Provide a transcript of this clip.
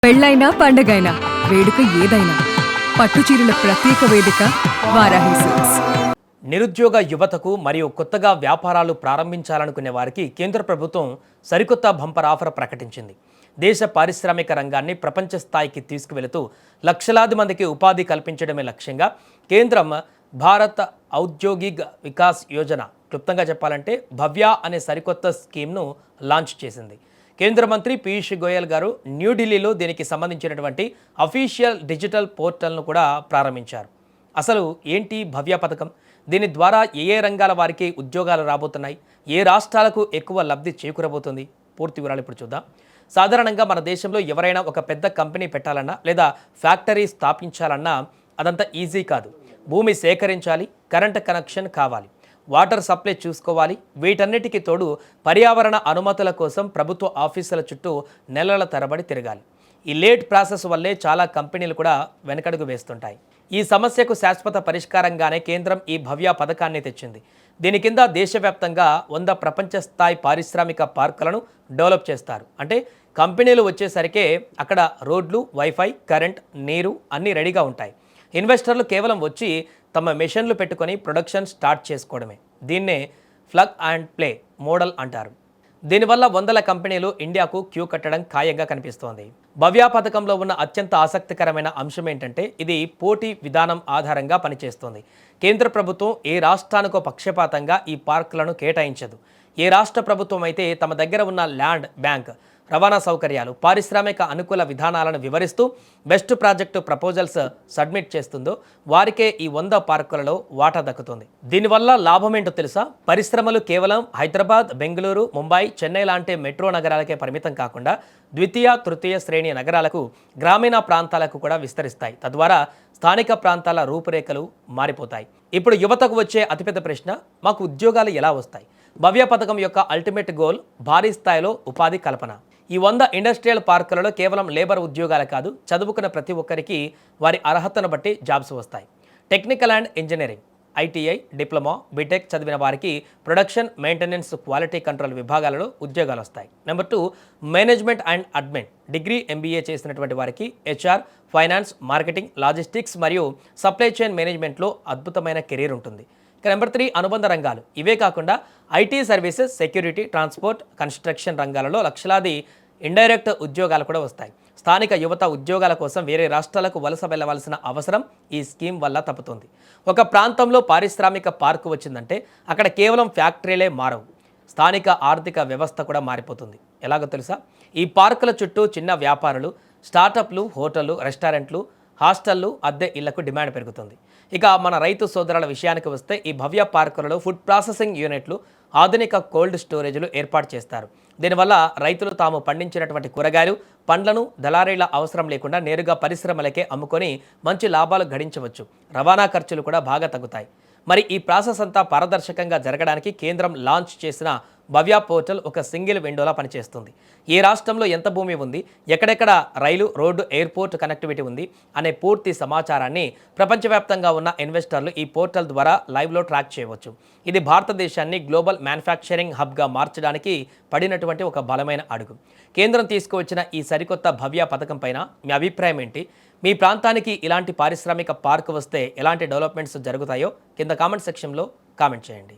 పెళ్ళైనా పండగైనా వేడుక ఏదైనా పట్టుచీరల ప్రత్యేక వేదిక వారాహి సిల్క్స్. నిరుద్యోగ యువతకు మరియు కొత్తగా వ్యాపారాలు ప్రారంభించాలనుకునే వారికి కేంద్ర ప్రభుత్వం సరికొత్త బంపర్ ఆఫర్ ప్రకటించింది. దేశ పారిశ్రామిక రంగాన్ని ప్రపంచ స్థాయికి తీసుకువెళుతూ లక్షలాది మందికి ఉపాధి కల్పించడమే లక్ష్యంగా కేంద్రం భారత్ ఔద్యోగిక్ వికాస్ యోజన, క్లుప్తంగా చెప్పాలంటే భవ్య అనే సరికొత్త స్కీమ్ను లాంచ్ చేసింది. కేంద్ర మంత్రి పీయూష్ గోయల్ గారు న్యూఢిల్లీలో దీనికి సంబంధించినటువంటి అఫీషియల్ డిజిటల్ పోర్టల్ను కూడా ప్రారంభించారు. అసలు ఏంటి భవ్య పథకం? దీని ద్వారా ఏ రంగాల వారికి ఉద్యోగాలు రాబోతున్నాయి, ఏ రాష్ట్రాలకు ఎక్కువ లబ్ధి చేకూరబోతుంది, పూర్తి వివరాలు ఇప్పుడు చూద్దాం. సాధారణంగా మన దేశంలో ఎవరైనా ఒక పెద్ద కంపెనీ పెట్టాలన్నా లేదా ఫ్యాక్టరీ స్థాపించాలన్నా అదంతా ఈజీ కాదు. భూమి సేకరించాలి, కరెంట్ కనెక్షన్ కావాలి, వాటర్ సప్లై చూసుకోవాలి. వీటన్నిటికీ తోడు పర్యావరణ అనుమతుల కోసం ప్రభుత్వ ఆఫీసుల చుట్టూ నెలల తరబడి తిరగాలి. ఈ లేట్ ప్రాసెస్ వల్లే చాలా కంపెనీలు కూడా వెనకడుగు వేస్తుంటాయి. ఈ సమస్యకు శాశ్వత పరిష్కారంగానే కేంద్రం ఈ భవ్య పథకాన్ని తెచ్చింది. దీని కింద దేశవ్యాప్తంగా 100 ప్రపంచ స్థాయి పారిశ్రామిక పార్కులను డెవలప్ చేస్తారు. అంటే కంపెనీలు వచ్చేసరికే అక్కడ రోడ్లు, వైఫై, కరెంట్, నీరు అన్నీ రెడీగా ఉంటాయి. ఇన్వెస్టర్లు కేవలం వచ్చి తమ మెషిన్లు పెట్టుకొని ప్రొడక్షన్ స్టార్ట్ చేసుకోవడమే. దీన్నే ప్లగ్ అండ్ ప్లే మోడల్ అంటారు. దీనివల్ల వందల కంపెనీలు ఇండియాకు క్యూ కట్టడం ఖాయంగా కనిపిస్తోంది. భవ్య పథకంలో ఉన్న అత్యంత ఆసక్తికరమైన అంశం ఏంటంటే ఇది పోటీ విధానం ఆధారంగా పనిచేస్తుంది. కేంద్ర ప్రభుత్వం ఏ రాష్ట్రానికో పక్షపాతంగా ఈ పార్కులను కేటాయించదు. ఏ రాష్ట్ర ప్రభుత్వం అయితే తమ దగ్గర ఉన్న ల్యాండ్ బ్యాంక్, రవాణా సౌకర్యాలు, పారిశ్రామిక అనుకూల విధానాలను వివరిస్తూ బెస్ట్ ప్రాజెక్టు ప్రపోజల్స్ సబ్మిట్ చేస్తుందో వారికే ఈ 100 పార్కులలో వాటా దక్కుతుంది. దీనివల్ల లాభం ఏంటో తెలుసా? పరిశ్రమలు కేవలం హైదరాబాద్, బెంగళూరు, ముంబై, చెన్నై లాంటి మెట్రో నగరాలకే పరిమితం కాకుండా ద్వితీయ, తృతీయ శ్రేణి నగరాలకు, గ్రామీణ ప్రాంతాలకు కూడా విస్తరిస్తాయి. తద్వారా స్థానిక ప్రాంతాల రూపురేఖలు మారిపోతాయి. ఇప్పుడు యువతకు వచ్చే అతిపెద్ద ప్రశ్న, మాకు ఉద్యోగాలు ఎలా వస్తాయి? భవ్య పథకం యొక్క అల్టిమేట్ గోల్ భారీ స్థాయిలో ఉపాధి కల్పన. ఈ 100 ఇండస్ట్రియల్ పార్కులలో కేవలం లేబర్ ఉద్యోగాలు కాదు, చదువుకున్న ప్రతి ఒక్కరికి వారి అర్హతను బట్టి జాబ్స్ వస్తాయి. Technical and engineering, ITI, diploma, BTech చదివిన వారికి ప్రొడక్షన్, మెయింటెనెన్స్, క్వాలిటీ కంట్రోల్ విభాగాలలో ఉద్యోగాలు వస్తాయి. Number 2 management and admin, degree, MBA చేసినటువంటి వారికి హెచ్ఆర్, ఫైనాన్స్, మార్కెటింగ్, లాజిస్టిక్స్ మరియు సప్లై చైన్ మేనేజ్మెంట్లో అద్భుతమైన కెరీర్ ఉంటుంది. ఇక నెంబర్ 3 అనుబంధ రంగాలు. ఇవే కాకుండా IT services, security, transport, construction రంగాలలో లక్షలాది ఇండైరెక్ట్ ఉద్యోగాలు కూడా వస్తాయి. స్థానిక యువత ఉద్యోగాల కోసం వేరే రాష్ట్రాలకు వలస వెళ్ళవలసిన అవసరం ఈ స్కీమ్ వల్ల తప్పుతుంది. ఒక ప్రాంతంలో పారిశ్రామిక పార్కు వచ్చిందంటే అక్కడ కేవలం ఫ్యాక్టరీలే మారవు, స్థానిక ఆర్థిక వ్యవస్థ కూడా మారిపోతుంది. ఎలాగో తెలుసా? ఈ పార్కుల చుట్టూ చిన్న వ్యాపారులు, స్టార్టప్లు, హోటళ్లు, రెస్టారెంట్లు, హాస్టళ్లు, అద్దె ఇళ్లకు డిమాండ్ పెరుగుతుంది. ఇక మన రైతు సోదరుల విషయానికి వస్తే ఈ భవ్య పార్కులలో ఫుడ్ ప్రాసెసింగ్ యూనిట్లు, ఆధునిక కోల్డ్ స్టోరేజ్లు ఏర్పాటు చేస్తారు. దీనివల్ల రైతులు తాము పండించినటువంటి కూరగాయలు, పండ్లను దళారీల అవసరం లేకుండా నేరుగా పరిశ్రమలకే అమ్ముకొని మంచి లాభాలు గడించవచ్చు. రవాణా ఖర్చులు కూడా బాగా తగ్గుతాయి. మరి ఈ ప్రాసెస్ అంతా పారదర్శకంగా జరగడానికి కేంద్రం లాంచ్ చేసిన భవ్య పోర్టల్ ఒక సింగిల్ విండోలా పనిచేస్తుంది. ఏ రాష్ట్రంలో ఎంత భూమి ఉంది, ఎక్కడెక్కడ రైలు, రోడ్డు, ఎయిర్పోర్ట్ కనెక్టివిటీ ఉంది అనే పూర్తి సమాచారాన్ని ప్రపంచవ్యాప్తంగా ఉన్న ఇన్వెస్టర్లు ఈ పోర్టల్ ద్వారా లైవ్లో ట్రాక్ చేయవచ్చు. ఇది భారతదేశాన్ని గ్లోబల్ మ్యానుఫ్యాక్చరింగ్ హబ్గా మార్చడానికి పడినటువంటి ఒక బలమైన అడుగు. కేంద్రం తీసుకువచ్చిన ఈ సరికొత్త భవ్య పథకం పైన మీ అభిప్రాయం ఏంటి? మీ ప్రాంతానికి ఇలాంటి పారిశ్రామిక పార్కు వస్తే ఎలాంటి డెవలప్మెంట్స్ జరుగుతాయో కింద కామెంట్ సెక్షన్లో కామెంట్ చేయండి.